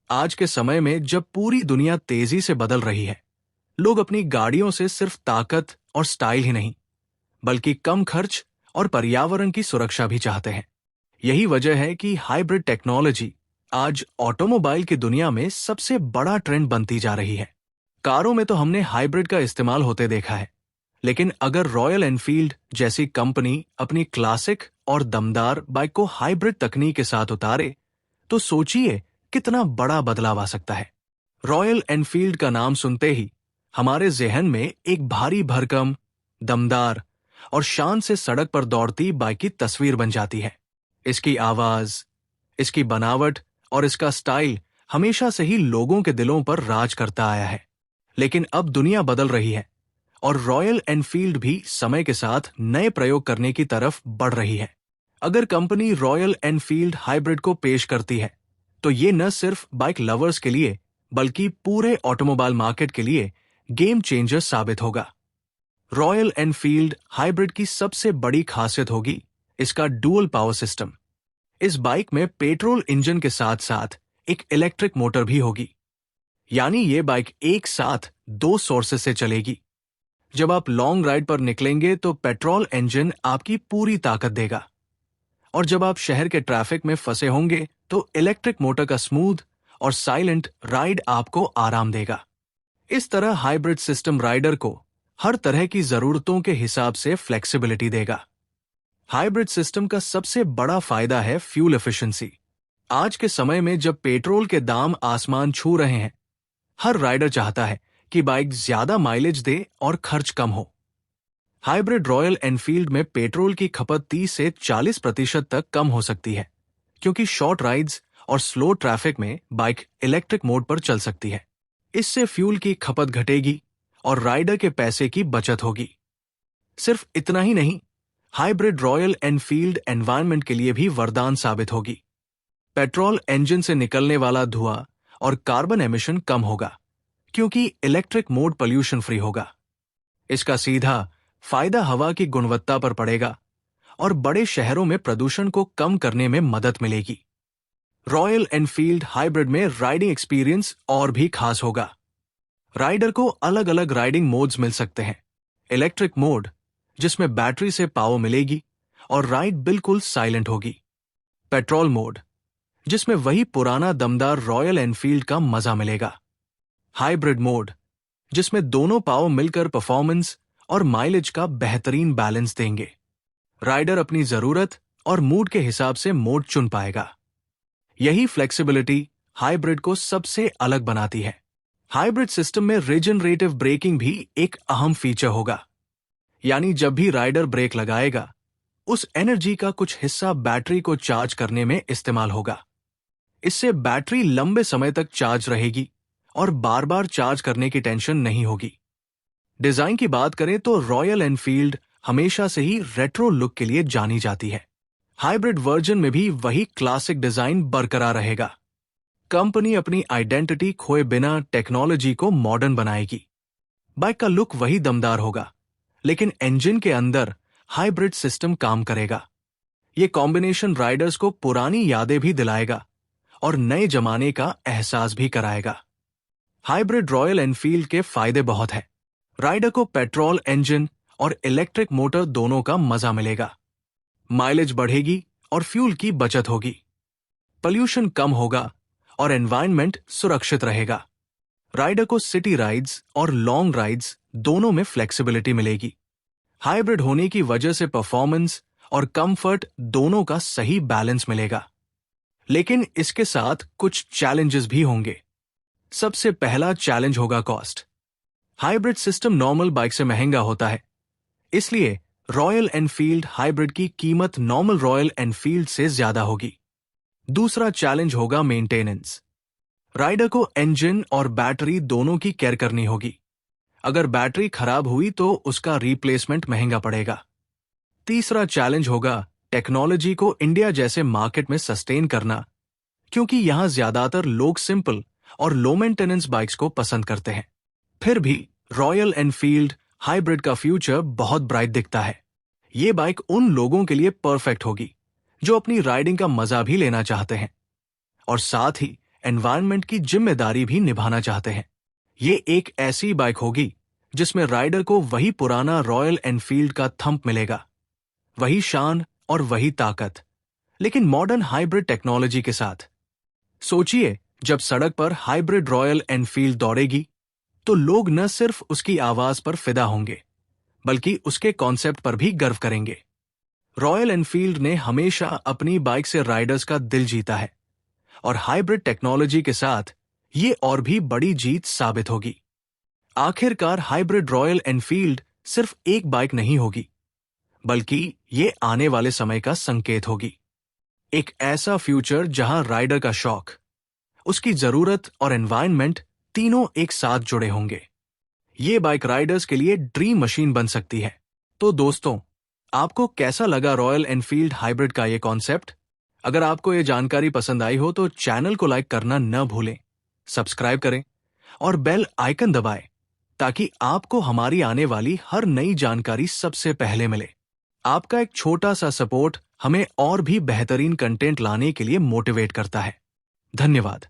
आज के समय में जब पूरी दुनिया तेजी से बदल रही है, लोग अपनी गाड़ियों से सिर्फ ताकत और स्टाइल ही नहीं, बल्कि कम खर्च और पर्यावरण की सुरक्षा भी चाहते हैं। यही वजह है कि हाइब्रिड टेक्नोलॉजी आज ऑटोमोबाइल की दुनिया में सबसे बड़ा ट्रेंड बनती जा रही है। कारों में तो हमने हाइब्रिड का इस्तेमाल होते देखा है, लेकिन अगर रॉयल एनफील्ड जैसी कंपनी अपनी क्लासिक और दमदार बाइक को हाइब्रिड तकनीक के साथ उतारे, तो सोचिए कितना बड़ा बदलाव आ सकता है। रॉयल एनफील्ड का नाम सुनते ही हमारे जहन में एक भारी भरकम, दमदार और शान से सड़क पर दौड़ती बाइक की तस्वीर बन जाती है। इसकी आवाज, इसकी बनावट और इसका स्टाइल हमेशा से ही लोगों के दिलों पर राज करता आया है। लेकिन अब दुनिया बदल रही है और रॉयल एनफील्ड भी समय के साथ नए प्रयोग करने की तरफ बढ़ रही है। अगर कंपनी रॉयल एनफील्ड हाइब्रिड को पेश करती है, तो ये न सिर्फ बाइक लवर्स के लिए बल्कि पूरे ऑटोमोबाइल मार्केट के लिए गेम चेंजर साबित होगा। रॉयल एनफील्ड हाइब्रिड की सबसे बड़ी खासियत होगी इसका डुअल पावर सिस्टम। इस बाइक में पेट्रोल इंजन के साथ साथ एक इलेक्ट्रिक मोटर भी होगी, यानी ये बाइक एक साथ 2 सोर्सेस से चलेगी। जब आप लॉन्ग राइड पर निकलेंगे तो पेट्रोल इंजन आपकी पूरी ताकत देगा, और जब आप शहर के ट्रैफिक में फंसे होंगे तो इलेक्ट्रिक मोटर का स्मूथ और साइलेंट राइड आपको आराम देगा। इस तरह हाइब्रिड सिस्टम राइडर को हर तरह की जरूरतों के हिसाब से फ्लेक्सिबिलिटी देगा। हाइब्रिड सिस्टम का सबसे बड़ा फायदा है फ्यूल एफिशिएंसी। आज के समय में जब पेट्रोल के दाम आसमान छू रहे हैं, हर राइडर चाहता है कि बाइक ज्यादा माइलेज दे और खर्च कम हो। हाइब्रिड रॉयल एनफील्ड में पेट्रोल की खपत 30 से 40% तक कम हो सकती है, क्योंकि शॉर्ट राइड्स और स्लो ट्रैफिक में बाइक इलेक्ट्रिक मोड पर चल सकती है। इससे फ्यूल की खपत घटेगी और राइडर के पैसे की बचत होगी। सिर्फ इतना ही नहीं, हाइब्रिड रॉयल एनफील्ड एनवायरनमेंट के लिए भी वरदान साबित होगी। पेट्रोल इंजन से निकलने वाला धुआं और कार्बन एमिशन कम होगा, क्योंकि इलेक्ट्रिक मोड पोल्यूशन फ्री होगा। इसका सीधा फायदा हवा की गुणवत्ता पर पड़ेगा और बड़े शहरों में प्रदूषण को कम करने में मदद मिलेगी। रॉयल एनफील्ड हाइब्रिड में राइडिंग एक्सपीरियंस और भी खास होगा। राइडर को अलग अलग राइडिंग मोड्स मिल सकते हैं। इलेक्ट्रिक मोड, जिसमें बैटरी से पावर मिलेगी और राइड बिल्कुल साइलेंट होगी। पेट्रोल मोड, जिसमें वही पुराना दमदार रॉयल एनफील्ड का मजा मिलेगा। हाइब्रिड मोड, जिसमें दोनों पावर मिलकर परफॉर्मेंस और माइलेज का बेहतरीन बैलेंस देंगे। राइडर अपनी जरूरत और मूड के हिसाब से मोड चुन पाएगा। यही फ्लेक्सिबिलिटी हाइब्रिड को सबसे अलग बनाती है। हाइब्रिड सिस्टम में रीजनरेटिव ब्रेकिंग भी एक अहम फीचर होगा, यानी जब भी राइडर ब्रेक लगाएगा, उस एनर्जी का कुछ हिस्सा बैटरी को चार्ज करने में इस्तेमाल होगा। इससे बैटरी लंबे समय तक चार्ज रहेगी और बार बार चार्ज करने की टेंशन नहीं होगी। डिजाइन की बात करें तो रॉयल एनफील्ड हमेशा से ही रेट्रो लुक के लिए जानी जाती है। हाइब्रिड वर्जन में भी वही क्लासिक डिजाइन बरकरार रहेगा। कंपनी अपनी आइडेंटिटी खोए बिना टेक्नोलॉजी को मॉडर्न बनाएगी। बाइक का लुक वही दमदार होगा, लेकिन इंजन के अंदर हाइब्रिड सिस्टम काम करेगा। ये कॉम्बिनेशन राइडर्स को पुरानी यादें भी दिलाएगा और नए जमाने का एहसास भी कराएगा। हाइब्रिड रॉयल एनफील्ड के फायदे बहुत हैं। राइडर को पेट्रोल इंजन और इलेक्ट्रिक मोटर दोनों का मजा मिलेगा। माइलेज बढ़ेगी और फ्यूल की बचत होगी। पोल्यूशन कम होगा और एनवायरनमेंट सुरक्षित रहेगा। राइडर को सिटी राइड्स और लॉन्ग राइड्स दोनों में फ्लेक्सिबिलिटी मिलेगी। हाइब्रिड होने की वजह से परफॉर्मेंस और कंफर्ट दोनों का सही बैलेंस मिलेगा। लेकिन इसके साथ कुछ चैलेंजेस भी होंगे। सबसे पहला चैलेंज होगा cost. Hybrid system normal bike से महंगा होता है, इसलिए रॉयल एनफील्ड हाइब्रिड की कीमत नॉर्मल रॉयल एनफील्ड से ज्यादा होगी। दूसरा चैलेंज होगा मेंटेनेंस। राइडर को इंजन और बैटरी दोनों की केयर करनी होगी। अगर बैटरी खराब हुई तो उसका रिप्लेसमेंट महंगा पड़ेगा। तीसरा चैलेंज होगा टेक्नोलॉजी को इंडिया जैसे मार्केट में सस्टेन करना, क्योंकि यहां ज्यादातर लोग सिंपल और लो मेंटेनेंस बाइक्स को पसंद करते हैं। फिर भी रॉयल एनफील्ड हाइब्रिड का फ्यूचर बहुत ब्राइट दिखता है। ये बाइक उन लोगों के लिए परफेक्ट होगी जो अपनी राइडिंग का मजा भी लेना चाहते हैं और साथ ही एनवायरनमेंट की जिम्मेदारी भी निभाना चाहते हैं। ये एक ऐसी बाइक होगी जिसमें राइडर को वही पुराना रॉयल एनफील्ड का थंप मिलेगा, वही शान और वही ताकत, लेकिन मॉडर्न हाइब्रिड टेक्नोलॉजी के साथ। सोचिए, जब सड़क पर हाइब्रिड रॉयल एनफील्ड दौड़ेगी तो लोग न सिर्फ उसकी आवाज पर फिदा होंगे बल्कि उसके कॉन्सेप्ट पर भी गर्व करेंगे। रॉयल एनफील्ड ने हमेशा अपनी बाइक से राइडर्स का दिल जीता है और हाइब्रिड टेक्नोलॉजी के साथ ये और भी बड़ी जीत साबित होगी। आखिरकार हाइब्रिड रॉयल एनफील्ड सिर्फ एक बाइक नहीं होगी, बल्कि ये आने वाले समय का संकेत होगी। एक ऐसा फ्यूचर जहां राइडर का शौक, उसकी जरूरत और एनवायरनमेंट तीनों एक साथ जुड़े होंगे। ये बाइक राइडर्स के लिए ड्रीम मशीन बन सकती है। तो दोस्तों, आपको कैसा लगा रॉयल एनफील्ड हाइब्रिड का ये कॉन्सेप्ट? अगर आपको ये जानकारी पसंद आई हो तो चैनल को लाइक करना न भूलें, सब्सक्राइब करें और बेल आइकन दबाएं ताकि आपको हमारी आने वाली हर नई जानकारी सबसे पहले मिले। आपका एक छोटा सा सपोर्ट हमें और भी बेहतरीन कंटेंट लाने के लिए मोटिवेट करता है। धन्यवाद।